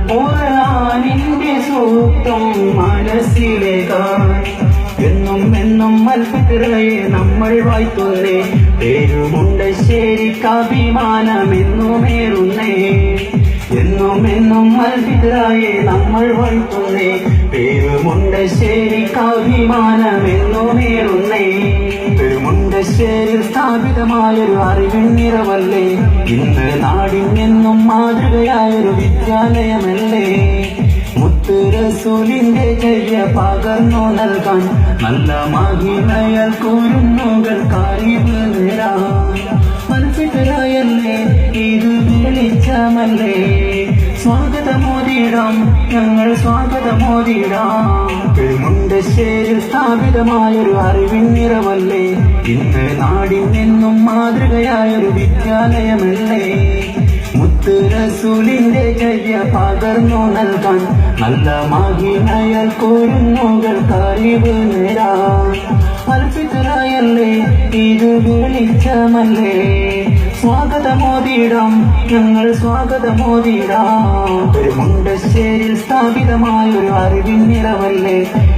ഖുർആനിന്റെ സൂക്തം മനസ്സിലേക്കാൻ എന്നും എന്നും അൽഫിത്രയെ നമ്മൾ വായിക്കുന്നേ. പേരുമുണ്ടശ്ശേരി അഭിമാനമെന്നുമേറുന്നേ. എന്നും എന്നും അൽഫിത്രയെ നമ്മൾ വായിക്കുന്നേ. പേരുമുണ്ടശ്ശേരി അഭിമാനമെന്നുമേറുന്നേ. പെരുമുണ്ടശ്ശേരിയിൽ സ്ഥാപിതമായൊരു അറിവിൻ നിറവല്ലേ. ഇന്ന് നാടിനെന്നും മാതൃകയായൊരു വിദ്യാലയമല്ലേ. മുത്ത് റസൂലിന്റെ ജയ പകർന്നു നൽകാൻ നല്ല മഹിമയാൽ കുരുന്നുകൾ അറിവ് നേരാൻ മനസ്സിലായല്ലേ ഇത് വെളിച്ചമല്ലേ. സ്വാഗതമോദിടാം ഞങ്ങൾ സ്വാഗതമോദിടാം. പെരുമുണ്ടശ്ശേരിയിൽ സ്ഥാപിതമായൊരു അറിവിൻ നിറവല്ലേ. ഇന്ന് നാടിനെന്നും മാതൃകയായൊരു വിദ്യാലയമല്ലേ. മുത്ത് റസൂലിന്റെ ജയ പകർന്നു നൽകാൻ നല്ല മഹിമയാൽ കുരുന്നുകൾ അറിവ് നേരാൻ അൽഫിത്രയല്ലേ ഇത് വെളിച്ചമല്ലേ. സ്വാഗതമോദിടാം ഞങ്ങൾ സ്വാഗതമോദിടാം. പെരുമുണ്ടശ്ശേരിയിൽ സ്ഥാപിതമായൊരു അറിവിൻ നിറവല്ലേ.